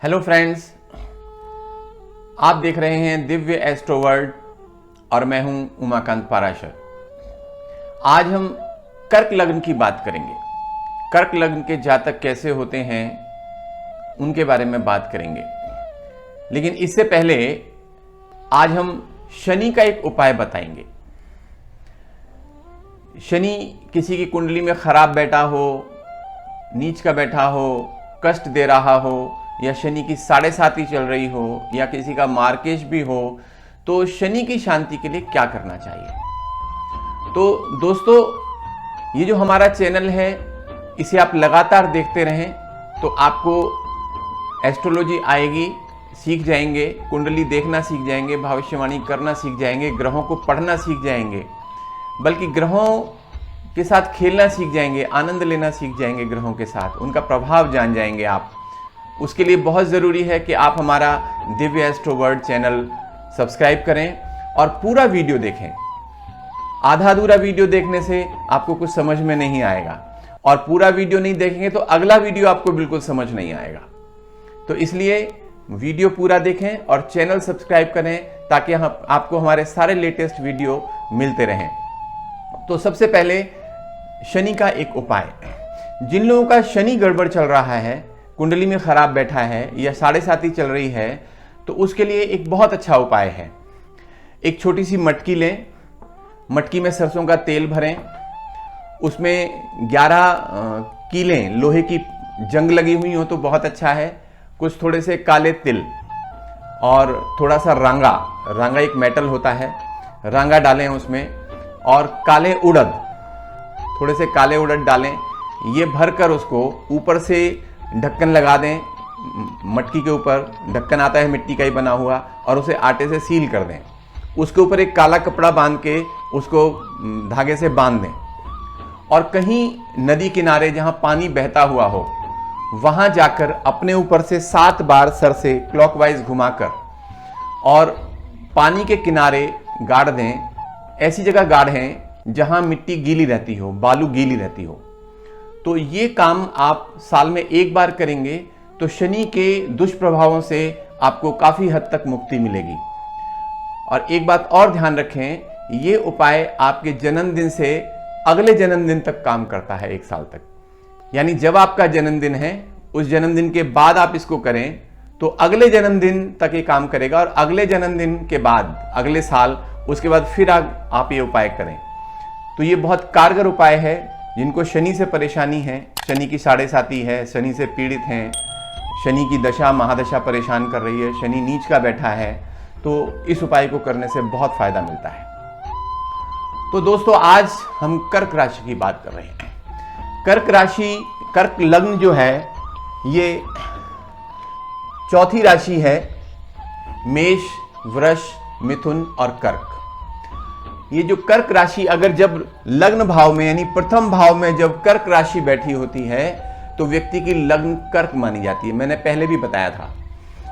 Hello friends, आप देख रहे हैं दिव्य एस्ट्रो वर्ल्ड और मैं हूं उमाकांत पाराशर। आज हम कर्क लग्न की बात करेंगे। कर्क लग्न के जातक कैसे होते हैं उनके बारे में बात करेंगे, लेकिन इससे पहले आज हम शनि का एक उपाय बताएंगे। शनि किसी की कुंडली में खराब बैठा हो, नीच का बैठा हो, कष्ट दे रहा हो, या शनि की 7.5 चल रही हो, या किसी का मार्केश भी हो, तो शनि की शांति के लिए क्या करना चाहिए। तो दोस्तों, ये जो हमारा चैनल है इसे आप लगातार देखते रहें तो आपको एस्ट्रोलॉजी आएगी, सीख जाएंगे, कुंडली देखना सीख जाएंगे, भविष्यवाणी करना सीख जाएंगे, ग्रहों को पढ़ना सीख जाएंगे, बल्कि ग्रहों के साथ खेलना सीख जाएंगे, आनंद लेना सीख जाएंगे, ग्रहों के साथ उनका प्रभाव जान जाएंगे आप। उसके लिए बहुत ज़रूरी है कि आप हमारा Divya astro world channel subscribe करें और पूरा वीडियो देखें। आधा अधूरा वीडियो देखने से आपको कुछ समझ में नहीं आएगा, और पूरा वीडियो नहीं देखेंगे तो अगला वीडियो आपको बिल्कुल समझ नहीं आएगा। तो इसलिए वीडियो पूरा देखें और चैनल सब्सक्राइब करें ताकि आपको हमारे सारे लेटेस्ट वीडियो मिलते रहें। तो सबसे पहले शनि का एक उपाय। जिन लोगों का शनि गड़बड़ चल रहा है, कुंडली में खराब बैठा है या 7.5 चल रही है, तो उसके लिए एक बहुत अच्छा उपाय है। एक छोटी सी मटकी लें, मटकी में सरसों का तेल भरें, उसमें 11 कीलें लोहे की जंग लगी हुई हो तो बहुत अच्छा है, कुछ थोड़े से काले तिल और थोड़ा सा रांगा एक मेटल होता है, रांगा डालें उसमें, और काले उड़द, थोड़े से काले उड़द डालें। ये भरकर उसको ऊपर से ढक्कन लगा दें, मटकी के ऊपर ढक्कन आता है मिट्टी का ही बना हुआ, और उसे आटे से सील कर दें। उसके ऊपर एक काला कपड़ा बांध के उसको धागे से बांध दें, और कहीं नदी किनारे जहाँ पानी बहता हुआ हो वहाँ जाकर अपने ऊपर से 7 बार सर से क्लॉकवाइज घुमाकर और पानी के किनारे गाड़ दें। ऐसी जगह गाड़ें जहाँ मिट्टी गीली रहती हो, बालू गीली रहती हो। तो ये काम आप साल में एक बार करेंगे तो शनि के दुष्प्रभावों से आपको काफ़ी हद तक मुक्ति मिलेगी। और एक बात और ध्यान रखें, ये उपाय आपके जन्मदिन से अगले जन्मदिन तक काम करता है, 1 साल तक। यानी जब आपका जन्मदिन है उस जन्मदिन के बाद आप इसको करें तो अगले जन्मदिन तक ये काम करेगा, और अगले जन्मदिन के बाद अगले साल उसके बाद फिर आप ये उपाय करें। तो ये बहुत कारगर उपाय है। जिनको शनि से परेशानी है, शनि की 7.5 है, शनि से पीड़ित हैं, शनि की दशा महादशा परेशान कर रही है, शनि नीच का बैठा है, तो इस उपाय को करने से बहुत फायदा मिलता है। तो दोस्तों, आज हम कर्क राशि की बात कर रहे हैं। कर्क राशि, कर्क लग्न जो है ये चौथी राशि है। मेष, वृष, मिथुन और कर्क। ये जो कर्क राशि अगर जब लग्न भाव में यानी प्रथम भाव में जब कर्क राशि बैठी होती है तो व्यक्ति की लग्न कर्क मानी जाती है। मैंने पहले भी बताया था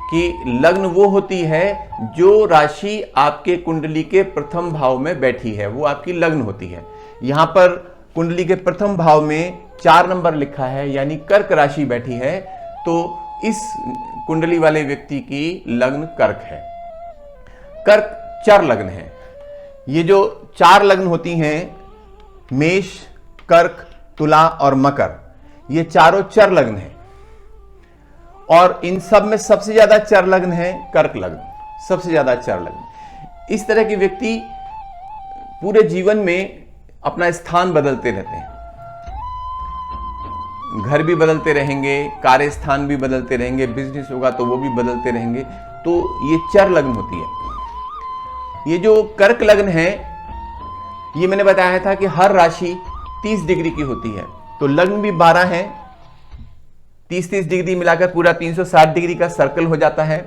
कि लग्न वो होती है जो राशि आपके कुंडली के प्रथम भाव में बैठी है, वो आपकी लग्न होती है। यहां पर कुंडली के प्रथम भाव में 4 नंबर लिखा है, यानी कर्क राशि बैठी है, तो इस कुंडली वाले व्यक्ति की लग्न कर्क है। कर्क चर लग्न है। ये जो 4 लग्न होती हैं, मेष, कर्क, तुला और मकर, ये चारों चर लग्न हैं, और इन सब में सबसे ज्यादा चर लग्न है कर्क लग्न, सबसे ज्यादा चर लग्न। इस तरह के व्यक्ति पूरे जीवन में अपना स्थान बदलते रहते हैं, घर भी बदलते रहेंगे, कार्य स्थान भी बदलते रहेंगे, बिजनेस होगा तो वो भी बदलते रहेंगे। तो ये चर लग्न होती है। ये जो कर्क लग्न है, ये मैंने बताया था कि हर राशि 30 डिग्री की होती है, तो लग्न भी 12 है, 30-30 डिग्री मिलाकर पूरा 360 डिग्री का सर्कल हो जाता है।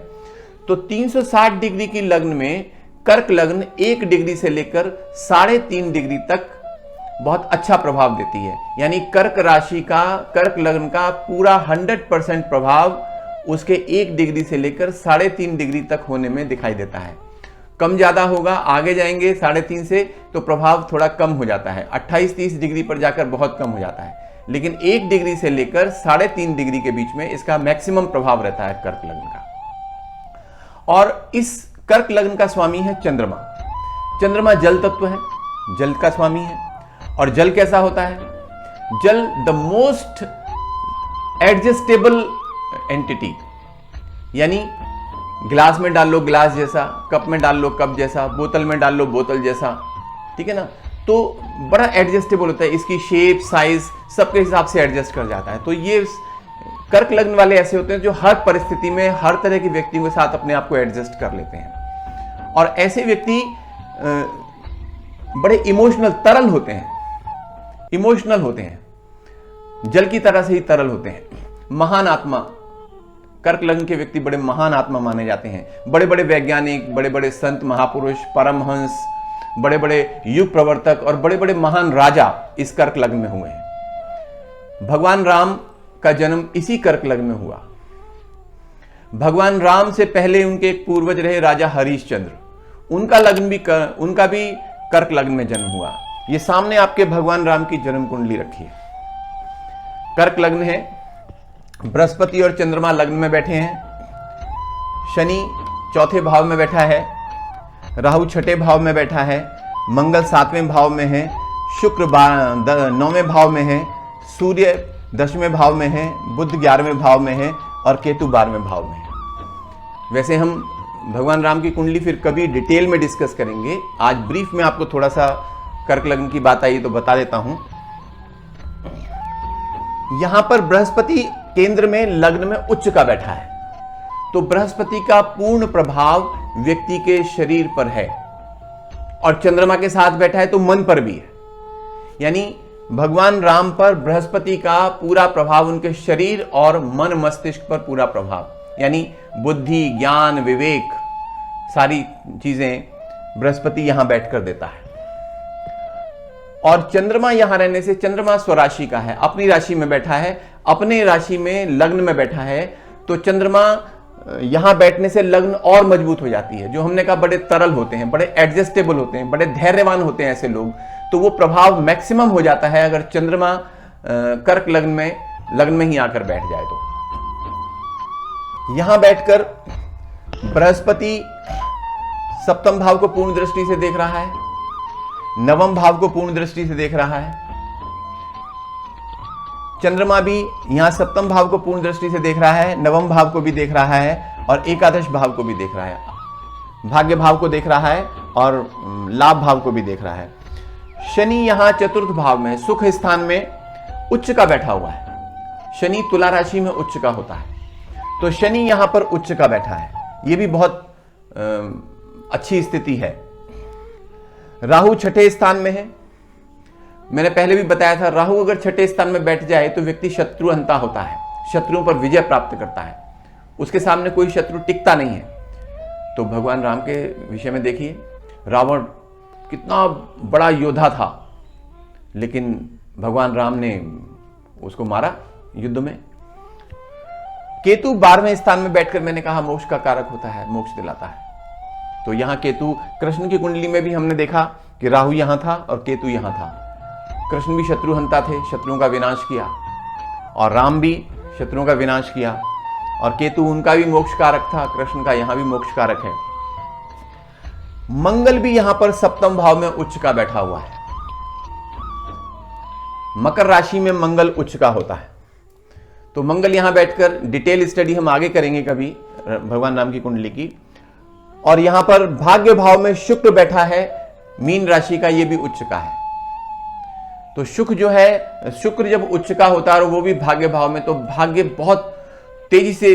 तो 360 डिग्री की लग्न में कर्क लग्न 1 डिग्री से लेकर 3.5 डिग्री तक बहुत अच्छा प्रभाव देती है। यानी कर्क राशि का, कर्क लग्न का पूरा 100% प्रभाव उसके 1 डिग्री से लेकर 3.5 डिग्री तक होने में दिखाई देता है। कम ज्यादा होगा, आगे जाएंगे 3.5 से तो प्रभाव थोड़ा कम हो जाता है, 28-30 डिग्री पर जाकर बहुत कम हो जाता है। लेकिन 1 डिग्री से लेकर 3.5 डिग्री के बीच में इसका मैक्सिमम प्रभाव रहता है कर्क लग्न का। और इस कर्क लग्न का स्वामी है चंद्रमा। चंद्रमा जल तत्व है, जल का स्वामी है। और जल कैसा होता है? जल द मोस्ट एडजस्टेबल एंटिटी, यानी गिलास में डाल लो गिलास जैसा, कप में डाल लो कप जैसा, बोतल में डाल लो बोतल जैसा, ठीक है ना। तो बड़ा एडजस्टेबल होता है, इसकी शेप साइज सबके हिसाब से एडजस्ट कर जाता है। तो ये कर्क लग्न वाले ऐसे होते हैं जो हर परिस्थिति में हर तरह के व्यक्तियों के साथ अपने आप को एडजस्ट कर लेते हैं। और ऐसे व्यक्ति बड़े इमोशनल, तरल होते हैं, इमोशनल होते हैं, जल की तरह से ही तरल होते हैं। महान आत्मा, कर्क लग्न के व्यक्ति बड़े महान आत्मा माने जाते हैं। बड़े बड़े वैज्ञानिक, बड़े बड़े संत महापुरुष, परमहंस, बड़े बड़े युग प्रवर्तक और बड़े बड़े महान राजा इस कर्क लग्न में हुए हैं। भगवान राम का जन्म इसी कर्क लग्न में हुआ। भगवान राम से पहले उनके एक पूर्वज रहे राजा हरिश्चंद्र, उनका भी कर्क लग्न में जन्म हुआ। ये सामने आपके भगवान राम की जन्म कुंडली रखी है। कर्क लग्न है, बृहस्पति और चंद्रमा लग्न में बैठे हैं, शनि 4थे भाव में बैठा है, राहु 6ठे भाव में बैठा है, मंगल 7वें भाव में है, शुक्र 9वें भाव में है, सूर्य 10वें भाव में है, बुध 11वें भाव में है और केतु 12वें भाव में है। वैसे हम भगवान राम की कुंडली फिर कभी डिटेल में डिस्कस करेंगे। आज ब्रीफ में आपको थोड़ा सा कर्क लग्न की बात आई तो बता देता हूं। यहां पर बृहस्पति केंद्र में लग्न में उच्च का बैठा है, तो बृहस्पति का पूर्ण प्रभाव व्यक्ति के शरीर पर है और चंद्रमा के साथ बैठा है तो मन पर भी है। यानी भगवान राम पर बृहस्पति का पूरा प्रभाव उनके शरीर और मन मस्तिष्क पर पूरा प्रभाव, यानी बुद्धि, ज्ञान, विवेक, सारी चीजें बृहस्पति यहां बैठकर देता है। और चंद्रमा यहां रहने से, चंद्रमा स्वराशि का है, अपनी राशि में बैठा है, अपने राशि में लग्न में बैठा है, तो चंद्रमा यहां बैठने से लग्न और मजबूत हो जाती है। जो हमने कहा बड़े तरल होते हैं, बड़े एडजस्टेबल होते हैं, बड़े धैर्यवान होते हैं ऐसे लोग, तो वो प्रभाव मैक्सिमम हो जाता है अगर चंद्रमा कर्क लग्न में ही आकर बैठ जाए। तो यहां बैठकर बृहस्पति 7वें भाव को पूर्ण दृष्टि से देख रहा है, 9वें भाव को पूर्ण दृष्टि से देख रहा है। चंद्रमा भी यहां 7वें भाव को पूर्ण दृष्टि से देख रहा है, 9वें भाव को भी देख रहा है और एकादश भाव को भी देख रहा है, भाग्य भाव को देख रहा है और लाभ भाव को भी देख रहा है। शनि यहां 4th भाव में, सुख स्थान में उच्च का बैठा हुआ है। शनि तुला राशि में उच्च का होता है, तो शनि यहां पर उच्च का बैठा है, यह भी बहुत अच्छी स्थिति है। राहु 6ठे स्थान में है। मैंने पहले भी बताया था, राहु अगर 6ठे स्थान में बैठ जाए तो व्यक्ति शत्रुहंता होता है, शत्रुओं पर विजय प्राप्त करता है, उसके सामने कोई शत्रु टिकता नहीं है। तो भगवान राम के विषय में देखिए, रावण कितना बड़ा योद्धा था, लेकिन भगवान राम ने उसको मारा युद्ध में। केतु 12वें स्थान में बैठकर, मैंने कहा मोक्ष का कारक होता है, मोक्ष दिलाता है। तो यहां केतु, कृष्ण की कुंडली में भी हमने देखा कि राहु यहां था और केतु यहां था। कृष्ण भी शत्रुहंता थे, शत्रुओं का विनाश किया, और राम भी शत्रुओं का विनाश किया, और केतु उनका भी मोक्ष कारक था, कृष्ण का यहां भी मोक्ष कारक है। मंगल भी यहां पर 7वें भाव में उच्च का बैठा हुआ है। मकर राशि में मंगल उच्च का होता है, तो मंगल यहां बैठकर, डिटेल स्टडी हम आगे करेंगे कभी भगवान राम की कुंडली की। और यहां पर भाग्य भाव में शुक्र बैठा है, मीन राशि का, यह भी उच्च का है। तो शुक्र जो है, शुक्र जब उच्च का होता है और वो भी भाग्य भाव में, तो भाग्य बहुत तेजी से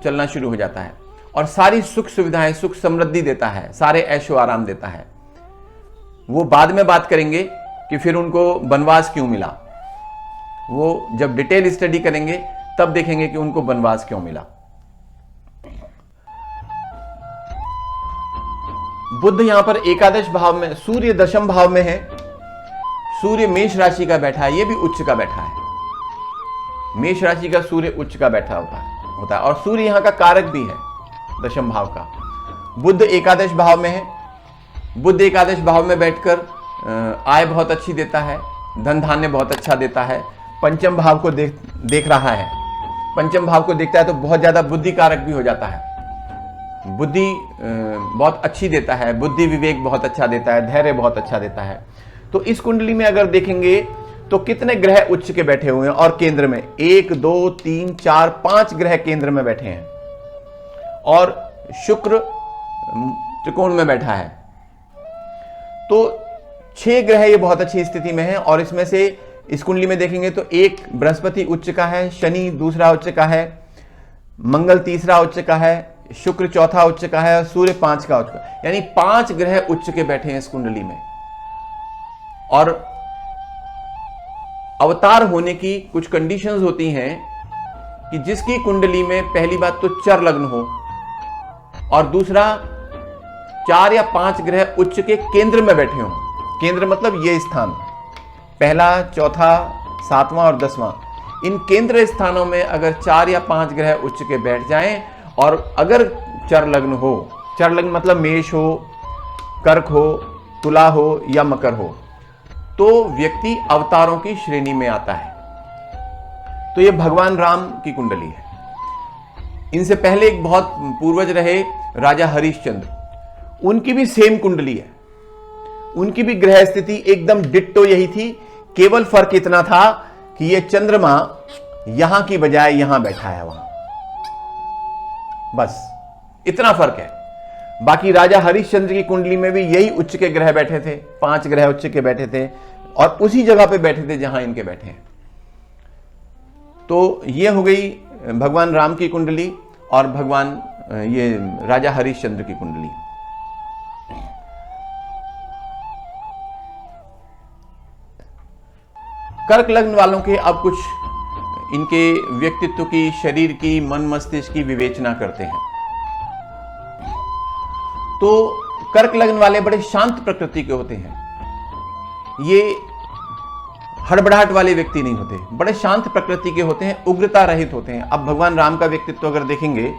चलना शुरू हो जाता है और सारी सुख सुविधाएं, सुख समृद्धि देता है, सारे ऐशो आराम देता है। वो बाद में बात करेंगे कि फिर उनको वनवास क्यों मिला, वो जब डिटेल स्टडी करेंगे तब देखेंगे कि उनको वनवास क्यों मिला। बुध यहां पर एकादश भाव में, सूर्य 10वें भाव में है, सूर्य मेष राशि का बैठा है, यह भी उच्च का बैठा है। मेष राशि का सूर्य उच्च का बैठा होता है और सूर्य यहां का कारक भी है 10वें भाव का। बुध एकादश भाव में है, बुध एकादश भाव में बैठकर आय बहुत अच्छी देता है, धन धान्य बहुत अच्छा देता है, पंचम भाव को देख रहा है, पंचम भाव को देखता है तो बहुत ज्यादा बुद्धिकारक भी हो जाता है, बुद्धि बहुत अच्छी देता है, बुद्धि विवेक बहुत अच्छा देता है, धैर्य बहुत अच्छा देता है। तो इस कुंडली में अगर देखेंगे तो कितने ग्रह उच्च के बैठे हुए हैं और केंद्र में 1 2 3 4 5 ग्रह केंद्र में बैठे हैं और शुक्र त्रिकोण में बैठा है। तो 6 ग्रह ये बहुत अच्छी स्थिति में है और इसमें से इस कुंडली में देखेंगे तो एक बृहस्पति उच्च का है, शनि दूसरा उच्च का है, मंगल तीसरा उच्च का है, शुक्र चौथा उच्च का है और सूर्य 5 का उच्च का, यानी 5 ग्रह उच्च के बैठे हैं इस कुंडली में। और अवतार होने की कुछ कंडीशंस होती हैं कि जिसकी कुंडली में पहली बात तो चर लग्न हो और दूसरा 4 या 5 ग्रह उच्च के केंद्र में बैठे हों। केंद्र मतलब ये स्थान, पहला, चौथा, 7वां और 10वां, इन केंद्र स्थानों में अगर 4 या 5 ग्रह उच्च के बैठ जाएं और अगर चर लग्न हो, चर लग्न मतलब मेष हो, कर्क हो, तुला हो या मकर हो, तो व्यक्ति अवतारों की श्रेणी में आता है। तो ये भगवान राम की कुंडली है। इनसे पहले एक बहुत पूर्वज रहे राजा हरिश्चंद्र, उनकी भी सेम कुंडली है, उनकी भी ग्रह स्थिति एकदम डिट्टो यही थी। केवल फर्क इतना था कि ये चंद्रमा यहां की बजाय यहां बैठा है वहां, बस इतना फर्क है। बाकी राजा हरिश्चंद्र की कुंडली में भी यही उच्च के ग्रह बैठे थे, 5 ग्रह उच्च के बैठे थे और उसी जगह पे बैठे थे जहां इनके बैठे हैं। तो ये हो गई भगवान राम की कुंडली और भगवान ये राजा हरिश्चंद्र की कुंडली। कर्क लग्न वालों के अब कुछ इनके व्यक्तित्व की, शरीर की, मन मस्तिष्क की विवेचना करते हैं। तो कर्क लग्न वाले बड़े शांत प्रकृति के होते हैं, ये हड़बड़ाहट वाले व्यक्ति नहीं होते, बड़े शांत प्रकृति के होते हैं, उग्रता रहित होते हैं। अब भगवान राम का व्यक्तित्व अगर देखेंगे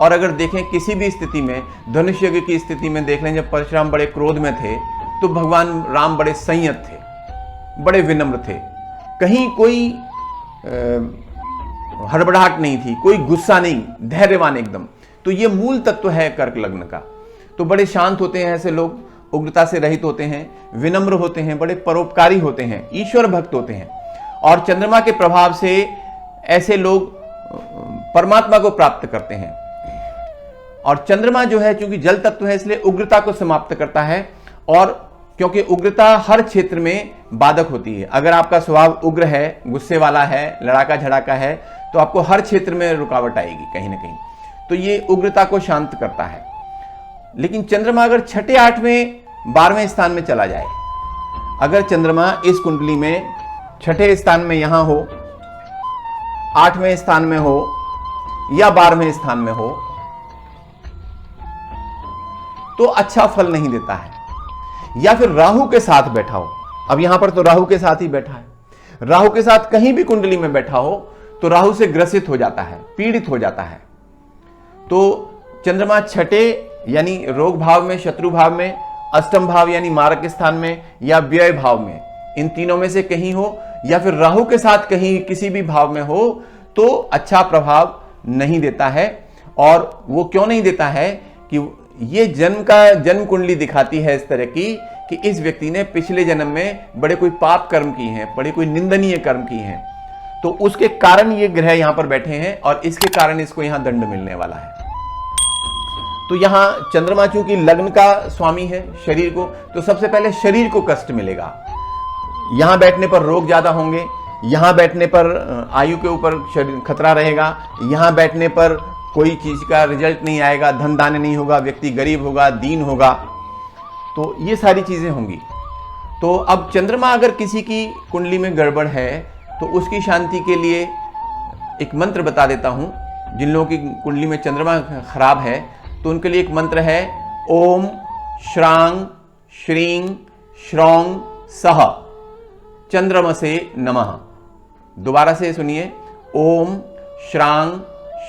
और अगर देखें किसी भी स्थिति में, धनुष यज्ञ की स्थिति में देख लें, जब परशुराम बड़े क्रोध में थे तो भगवान राम बड़े संयत थे, बड़े विनम्र थे, कहीं कोई हड़बड़ाहट नहीं थी, कोई गुस्सा नहीं, धैर्यवान एकदम। तो ये मूल तत्व है कर्क लग्न का। तो बड़े शांत होते हैं ऐसे लोग, उग्रता से रहित होते हैं, विनम्र होते हैं, बड़े परोपकारी होते हैं, ईश्वर भक्त होते हैं। और चंद्रमा के प्रभाव से ऐसे लोग परमात्मा को प्राप्त करते हैं। और चंद्रमा जो है चूंकि जल तत्व है इसलिए उग्रता को समाप्त करता है, और क्योंकि उग्रता हर क्षेत्र में बाधक होती है। अगर आपका स्वभाव उग्र है, गुस्से वाला है, लड़ाका झड़ाका है, तो आपको हर क्षेत्र में रुकावट आएगी कहीं ना कहीं। तो ये उग्रता को शांत करता है। लेकिन चंद्रमा अगर 6ठे 8वें 12वें स्थान में चला जाए, अगर चंद्रमा इस कुंडली में 6ठे स्थान में यहां हो, 8वें स्थान में हो या 12वें स्थान में हो, तो अच्छा फल नहीं देता है। या फिर राहु के साथ बैठा हो, अब यहां पर तो राहु के साथ ही बैठा है, राहु के साथ कहीं भी कुंडली में बैठा हो तो राहु से ग्रसित हो जाता है, पीड़ित हो जाता है। तो चंद्रमा 6ठे यानी रोग भाव में, शत्रु भाव में, अष्टम भाव यानी मारक स्थान में या व्यय भाव में, इन तीनों में से कहीं हो, या फिर राहु के साथ कहीं किसी भी भाव में हो, तो अच्छा प्रभाव नहीं देता है। और वो क्यों नहीं देता है कि ये जन्म कुंडली दिखाती है इस तरह की कि इस व्यक्ति ने पिछले जन्म में बड़े कोई पाप कर्म किए हैं, बड़े कोई निंदनीय कर्म किए हैं, तो उसके कारण ये ग्रह यहां पर बैठे हैं और इसके कारण इसको यहां दंड मिलने वाला है। तो यहां चंद्रमा चूंकि लग्न का स्वामी है शरीर को, तो सबसे पहले शरीर को कष्ट मिलेगा। यहां बैठने पर रोग ज्यादा होंगे, यहां बैठने पर आयु के ऊपर खतरा रहेगा, यहां बैठने पर कोई चीज का रिजल्ट नहीं आएगा, धन दान नहीं होगा, व्यक्ति गरीब होगा, दीन होगा, तो ये सारी चीजें होंगी। तो अब चंद्रमा अगर किसी की कुंडली में गड़बड़ है तो उसकी शांति के लिए एक मंत्र बता देता हूं। जिन लोगों की कुंडली में चंद्रमा खराब है तो उनके लिए एक मंत्र है, ओम श्रांग श्रींग श्रौंग सह चंद्रमसे नमः। दोबारा से सुनिए, ओम श्रांग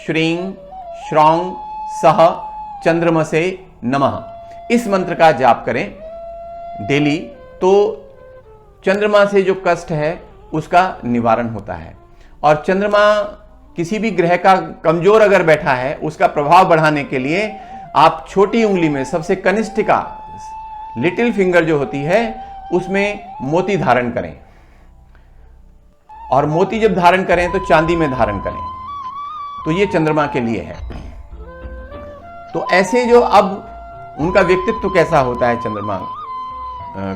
श्रींग श्रौंग सह चंद्रमसे नमः। इस मंत्र का जाप करें डेली, तो चंद्रमा से जो कष्ट है उसका निवारण होता है। और चंद्रमा किसी भी ग्रह का कमजोर अगर बैठा है, उसका प्रभाव बढ़ाने के लिए आप छोटी उंगली में सबसे कनिष्ठिका लिटिल फिंगर जो होती है उसमें मोती धारण करें, और मोती जब धारण करें तो चांदी में धारण करें। तो ये चंद्रमा के लिए है। तो ऐसे जो अब उनका व्यक्तित्व कैसा होता है चंद्रमा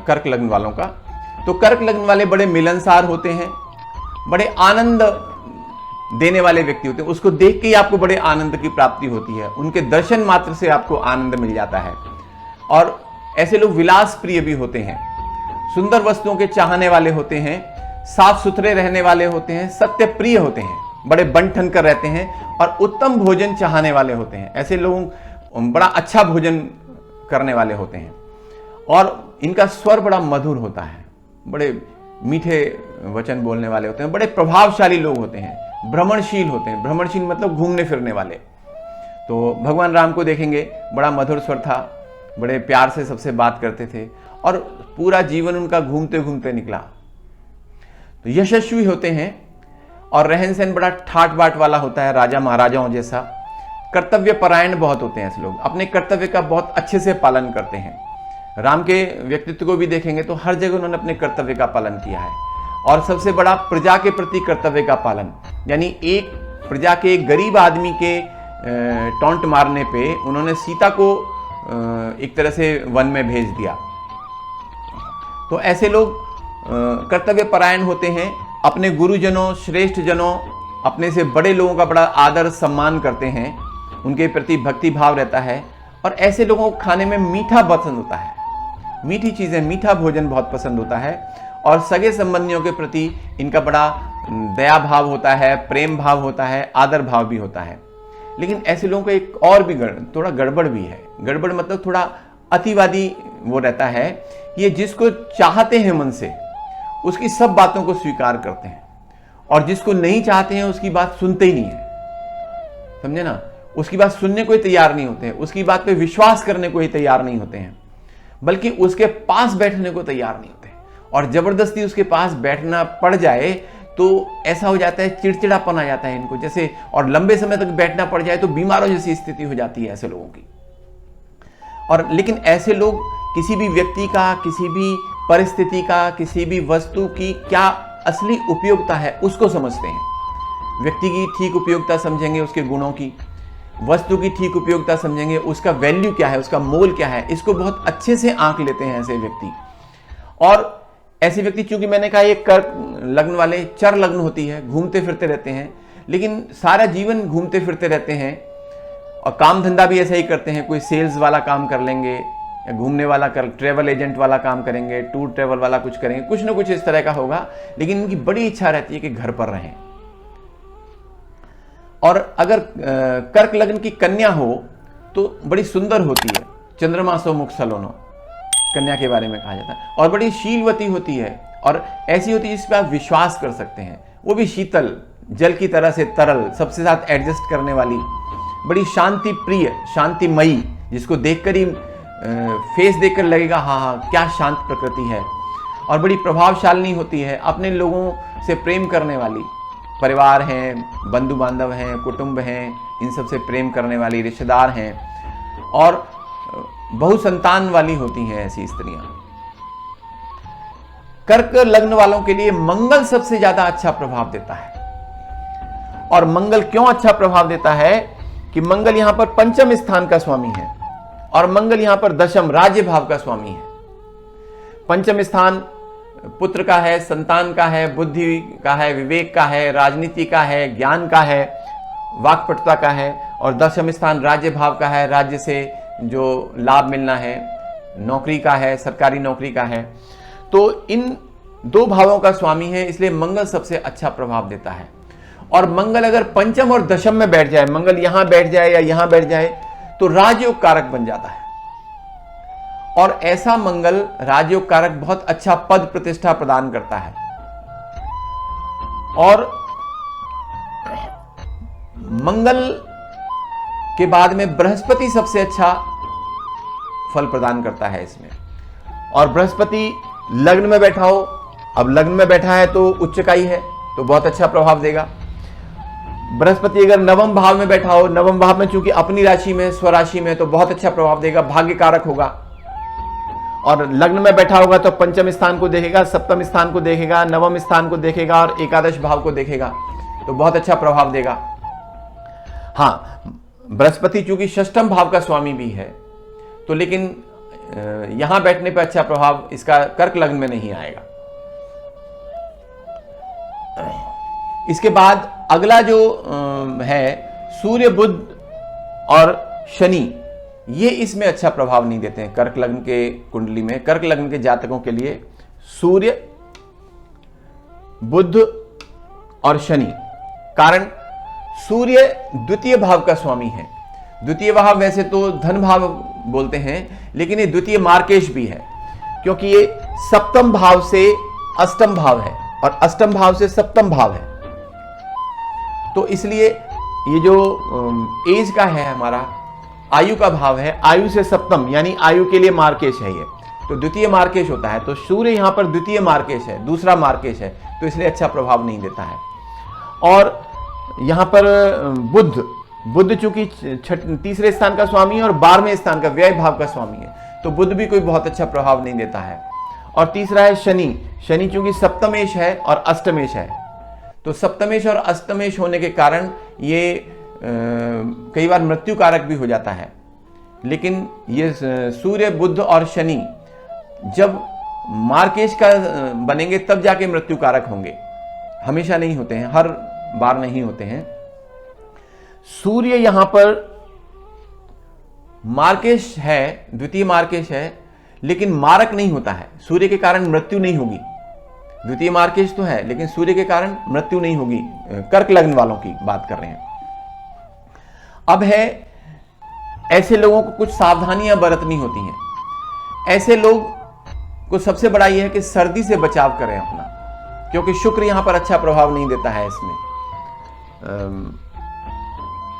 कर्क लग्न वालों का, तो कर्क लग्न वाले बड़े मिलनसार होते हैं, बड़े आनंद देने वाले व्यक्ति होते हैं। उसको देख के ही आपको बड़े आनंद की प्राप्ति होती है, उनके दर्शन मात्र से आपको आनंद मिल जाता है। और ऐसे लोग विलास प्रिय भी होते हैं, सुंदर वस्तुओं के चाहने वाले होते हैं, साफ सुथरे रहने वाले होते हैं, सत्य प्रिय होते हैं, बड़े बन ठन कर रहते हैं और उत्तम भोजन चाहने वाले होते हैं। ऐसे लोग बड़ा अच्छा भोजन करने वाले होते हैं और इनका स्वर बड़ा मधुर होता है, बड़े मीठे वचन बोलने वाले होते हैं, बड़े प्रभावशाली लोग होते हैं, भ्रमणशील होते हैं। भ्रमणशील मतलब घूमने फिरने वाले। तो भगवान राम को देखेंगे, बड़ा मधुर स्वर था, बड़े प्यार से सबसे बात करते थे और पूरा जीवन उनका घूमते घूमते निकला। तो यशस्वी होते हैं और रहन सहन बड़ा ठाट बाट वाला होता है, राजा महाराजाओं जैसा। कर्तव्य परायण बहुत होते हैं ऐसे लोग, अपने कर्तव्य का बहुत अच्छे से पालन करते हैं। राम के व्यक्तित्व को भी देखेंगे तो हर जगह उन्होंने अपने कर्तव्य का पालन किया है। और सबसे बड़ा प्रजा के प्रति कर्तव्य का पालन, यानी एक प्रजा के गरीब आदमी के टॉन्ट मारने पे उन्होंने सीता को एक तरह से वन में भेज दिया। तो ऐसे लोग कर्तव्य परायण होते हैं, अपने गुरुजनों, श्रेष्ठ जनों, अपने से बड़े लोगों का बड़ा आदर सम्मान करते हैं, उनके प्रति भक्ति भाव रहता है। और ऐसे लोगों को खाने में मीठा पसंद होता है, मीठी चीजें, मीठा भोजन बहुत पसंद होता है। और सगे संबंधियों के प्रति इनका बड़ा दया भाव होता है, प्रेम भाव होता है, आदर भाव भी होता है। लेकिन ऐसे लोगों का एक और भी थोड़ा गड़बड़ भी है। गड़बड़ मतलब थोड़ा अतिवादी वो रहता है कि ये जिसको चाहते हैं मन से उसकी सब बातों को स्वीकार करते हैं, और जिसको नहीं चाहते हैं उसकी बात सुनते ही नहीं है, समझे ना। उसकी बात सुनने को ही तैयार नहीं होते हैं, उसकी बात पे विश्वास करने को ही तैयार नहीं होते हैं, बल्कि उसके पास बैठने को तैयार नहीं होते। और जबरदस्ती उसके पास बैठना पड़ जाए तो ऐसा हो जाता है, चिड़चिड़ापन आ जाता है इनको जैसे, और लंबे समय तक बैठना पड़ जाए तो बीमारों जैसी स्थिति हो जाती है ऐसे लोगों की। और लेकिन ऐसे लोग किसी भी व्यक्ति का, किसी भी परिस्थिति का, किसी भी वस्तु की क्या असली उपयोगिता है उसको समझते हैं। व्यक्ति की ठीक उपयोगिता समझेंगे, उसके गुणों की, वस्तु की ठीक उपयोगिता समझेंगे, उसका वैल्यू क्या है, उसका मोल क्या है, इसको बहुत अच्छे से आंक लेते हैं ऐसे व्यक्ति। और ऐसे व्यक्ति, चूंकि मैंने कहा ये कर्क लग्न वाले चर लग्न होती है, घूमते फिरते रहते हैं, लेकिन सारा जीवन घूमते फिरते रहते हैं और काम धंधा भी ऐसा ही करते हैं। कोई सेल्स वाला काम कर लेंगे, या घूमने वाला ट्रेवल एजेंट वाला काम करेंगे, टूर ट्रेवल वाला कुछ करेंगे, कुछ ना कुछ इस तरह का होगा। लेकिन इनकी बड़ी इच्छा रहती है कि घर पर रहें। और अगर कर्क लग्न की कन्या हो तो बड़ी सुंदर होती है, चंद्रमा सो मुख सलोनो, कन्या के बारे में कहा जाता है। और बड़ी शीलवती होती है, और ऐसी होती है जिस पर आप विश्वास कर सकते हैं। वो भी शीतल, जल की तरह से तरल, सबसे साथ एडजस्ट करने वाली, बड़ी शांति प्रिय, शांतिमयी, जिसको देखकर ही फेस देखकर लगेगा हाँ हाँ क्या शांत प्रकृति है। और बड़ी प्रभावशालिनी होती है, अपने लोगों से प्रेम करने वाली, परिवार हैं, बंधु बांधव हैं, कुटुंब हैं, इन सब से प्रेम करने वाली, रिश्तेदार हैं, और बहुसंतान वाली होती हैं ऐसी स्त्रियां। कर्क लग्न वालों के लिए मंगल सबसे ज्यादा अच्छा प्रभाव देता है। और मंगल क्यों अच्छा प्रभाव देता है कि मंगल यहां पर पंचम स्थान का स्वामी है, और मंगल यहां पर दशम राज्य भाव का स्वामी है। पंचम स्थान पुत्र का है, संतान का है, बुद्धि का है, विवेक का है, राजनीति का है, ज्ञान का है, वाक्पटुता का है। और दशम स्थान राज्य भाव का है, राज्य से जो लाभ मिलना है, नौकरी का है, सरकारी नौकरी का है। तो इन दो भावों का स्वामी है, इसलिए मंगल सबसे अच्छा प्रभाव देता है। और मंगल अगर पंचम और दशम में बैठ जाए, मंगल यहां बैठ जाए या यहां बैठ जाए, तो राजयोग कारक बन जाता है। और ऐसा मंगल राजयोग कारक बहुत अच्छा पद प्रतिष्ठा प्रदान करता है। और मंगल के बाद में बृहस्पति सबसे अच्छा फल प्रदान करता है इसमें। और बृहस्पति लग्न में बैठा हो अब लग्न में बैठा है तो उच्चकाई है, तो बहुत अच्छा प्रभाव देगा। बृहस्पति अगर नवम भाव में बैठा हो, नवम भाव में चूंकि अपनी राशि में, स्वराशि में, तो बहुत अच्छा प्रभाव देगा, भाग्य कारक होगा। और लग्न में बैठा होगा तो पंचम स्थान को देखेगा, सप्तम स्थान को देखेगा, नवम स्थान को देखेगा और एकादश भाव को देखेगा, तो बहुत अच्छा प्रभाव देगा। हाँ, बृहस्पति चूंकि षष्ठम भाव का स्वामी भी है, तो लेकिन यहां बैठने पर अच्छा प्रभाव इसका कर्क लग्न में नहीं आएगा। इसके बाद अगला जो है सूर्य, बुध और शनि, ये इसमें अच्छा प्रभाव नहीं देते हैं कर्क लग्न के कुंडली में। कर्क लग्न के जातकों के लिए सूर्य, बुध और शनि, कारण सूर्य द्वितीय भाव का स्वामी है। द्वितीय भाव वैसे तो धन भाव बोलते हैं, लेकिन ये द्वितीय मार्केश भी है, क्योंकि ये सप्तम भाव से अष्टम भाव है और अष्टम भाव से सप्तम भाव है। तो इसलिए ये जो एज का है हमारा, आयु का भाव है, आयु से सप्तम यानी आयु के लिए मार्केश है ये, तो द्वितीय मार्केश होता है। तो सूर्य यहां पर द्वितीय मार्केश है, दूसरा मार्केश है, तो इसलिए अच्छा प्रभाव नहीं देता है। और यहां पर बुध चूंकि तीसरे स्थान का स्वामी है और 12वें स्थान का व्यय भाव का स्वामी है, तो बुध भी कोई बहुत अच्छा प्रभाव नहीं देता है। और तीसरा है शनि। शनि चूंकि सप्तमेश है और अष्टमेश है, तो सप्तमेश और अष्टमेश होने के कारण ये कई बार मृत्यु कारक भी हो जाता है। लेकिन ये सूर्य, बुध और शनि जब मार्केश का बनेंगे तब जाके मृत्यु कारक होंगे, हमेशा नहीं होते हैं, हर बार नहीं होते हैं। सूर्य यहां पर मार्केश है, द्वितीय मार्केश है, लेकिन मारक नहीं होता है, सूर्य के कारण मृत्यु नहीं होगी। द्वितीय मार्केश तो है, लेकिन सूर्य के कारण मृत्यु नहीं होगी। कर्क लग्न वालों की बात कर रहे हैं। अब है, ऐसे लोगों को कुछ सावधानियां बरतनी होती हैं। ऐसे लोग को सबसे बड़ा यह है कि सर्दी से बचाव करें अपना, क्योंकि शुक्र यहां पर अच्छा प्रभाव नहीं देता है इसमें,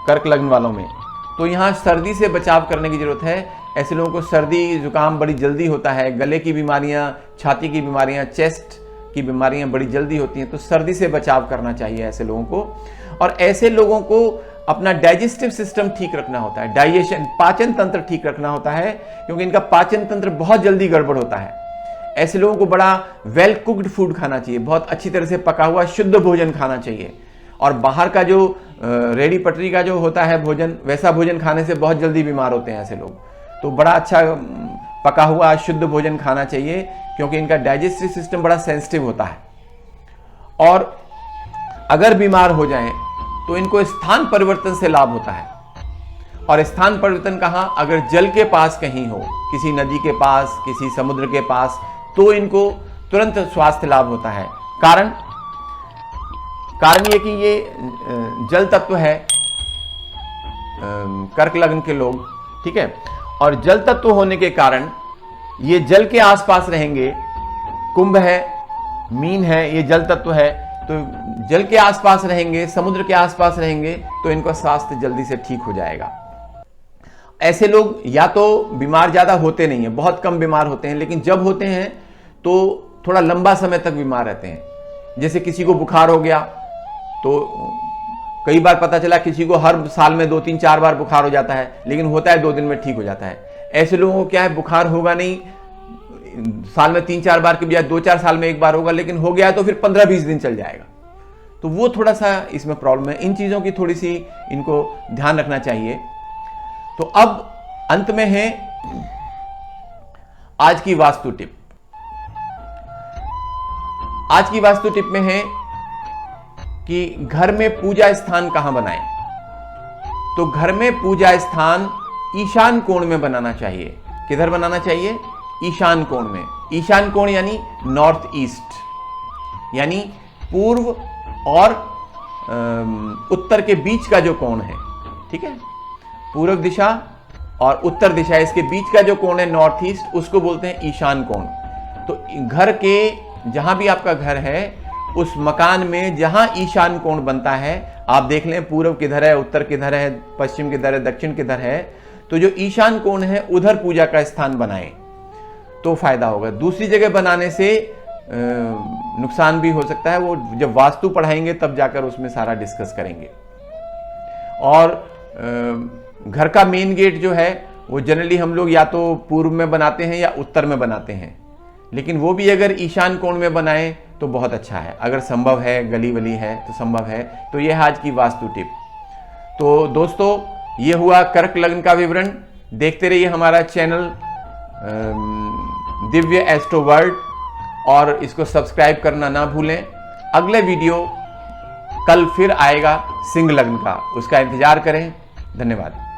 कर्क लग्न वालों में। तो यहां सर्दी से बचाव करने की जरूरत है। ऐसे लोगों को सर्दी जुकाम बड़ी जल्दी होता है, गले की बीमारियां, छाती की बीमारियां, चेस्ट की बीमारियां बड़ी जल्दी होती हैं, तो सर्दी से बचाव करना चाहिए ऐसे लोगों को। और ऐसे लोगों को अपना डाइजेस्टिव सिस्टम ठीक रखना होता है, डाइजेशन, पाचन तंत्र ठीक रखना होता है, क्योंकि इनका पाचन तंत्र बहुत जल्दी गड़बड़ होता है। ऐसे लोगों को बड़ा वेल कुक्ड फूड खाना चाहिए, बहुत अच्छी तरह से पका हुआ शुद्ध भोजन खाना चाहिए। और बाहर का जो रेडी पटरी का जो होता है भोजन, वैसा भोजन खाने से बहुत जल्दी बीमार होते हैं ऐसे लोग। तो बड़ा अच्छा पका हुआ शुद्ध भोजन खाना चाहिए, क्योंकि इनका डाइजेस्टिव सिस्टम बड़ा सेंसिटिव होता है। और अगर बीमार हो जाएं तो इनको स्थान परिवर्तन से लाभ होता है। और स्थान परिवर्तन कहां? अगर जल के पास कहीं हो, किसी नदी के पास, किसी समुद्र के पास, तो इनको तुरंत स्वास्थ्य लाभ होता है। कारण ये कि ये जल तत्व है, कर्क लग्न के लोग, ठीक है। और जल तत्व होने के कारण ये जल के आसपास रहेंगे। कुंभ है, मीन है, ये जल तत्व है, तो जल के आसपास रहेंगे, समुद्र के आसपास रहेंगे, तो इनका स्वास्थ्य जल्दी से ठीक हो जाएगा। ऐसे लोग या तो बीमार ज्यादा होते नहीं है, बहुत कम बीमार होते हैं, लेकिन जब होते हैं तो थोड़ा लंबा समय तक बीमार रहते हैं। जैसे किसी को बुखार हो गया, तो कई बार पता चला किसी को हर साल में 2, 3, 4 बार बुखार हो जाता है, लेकिन होता है 2 दिन में ठीक हो जाता है। ऐसे लोगों को क्या है, बुखार होगा नहीं, साल में 3-4 बार के बजाय 2-4 साल में एक बार होगा, लेकिन हो गया तो फिर 15-20 दिन चल जाएगा। तो वो थोड़ा सा इसमें प्रॉब्लम है। इन चीजों की थोड़ी सी इनको ध्यान रखना चाहिए। तो अब अंत में है आज की वास्तु टिप। आज की वास्तु टिप में है कि घर में पूजा स्थान कहां बनाएं। तो घर में पूजा स्थान ईशान कोण में बनाना चाहिए। किधर बनाना चाहिए? ईशान कोण में। ईशान कोण यानी नॉर्थ ईस्ट, यानी पूर्व और उत्तर के बीच का जो कोण है, ठीक है। पूर्व दिशा और उत्तर दिशा, इसके बीच का जो कोण है नॉर्थ ईस्ट, उसको बोलते हैं ईशान कोण। तो घर के जहां भी आपका घर है, उस मकान में जहां ईशान कोण बनता है, आप देख लें पूर्व किधर है, उत्तर किधर है, पश्चिम किधर है, दक्षिण किधर है, तो जो ईशान कोण है उधर पूजा का स्थान बनाएं तो फायदा होगा। दूसरी जगह बनाने से नुकसान भी हो सकता है। वो जब वास्तु पढ़ाएंगे तब जाकर उसमें सारा डिस्कस करेंगे। और घर का मेन गेट जो है वो जनरली हम लोग या तो पूर्व में बनाते हैं या उत्तर में बनाते हैं, लेकिन वो भी अगर ईशान कोण में बनाएं तो बहुत अच्छा है। अगर संभव है, गली वली है तो संभव है। तो ये आज की वास्तु टिप। तो दोस्तों, ये हुआ कर्क लग्न का विवरण। देखते रहिए हमारा चैनल दिव्य एस्ट्रो वर्ल्ड, और इसको सब्सक्राइब करना ना भूलें। अगले वीडियो कल फिर आएगा सिंह लग्न का, उसका इंतजार करें। धन्यवाद।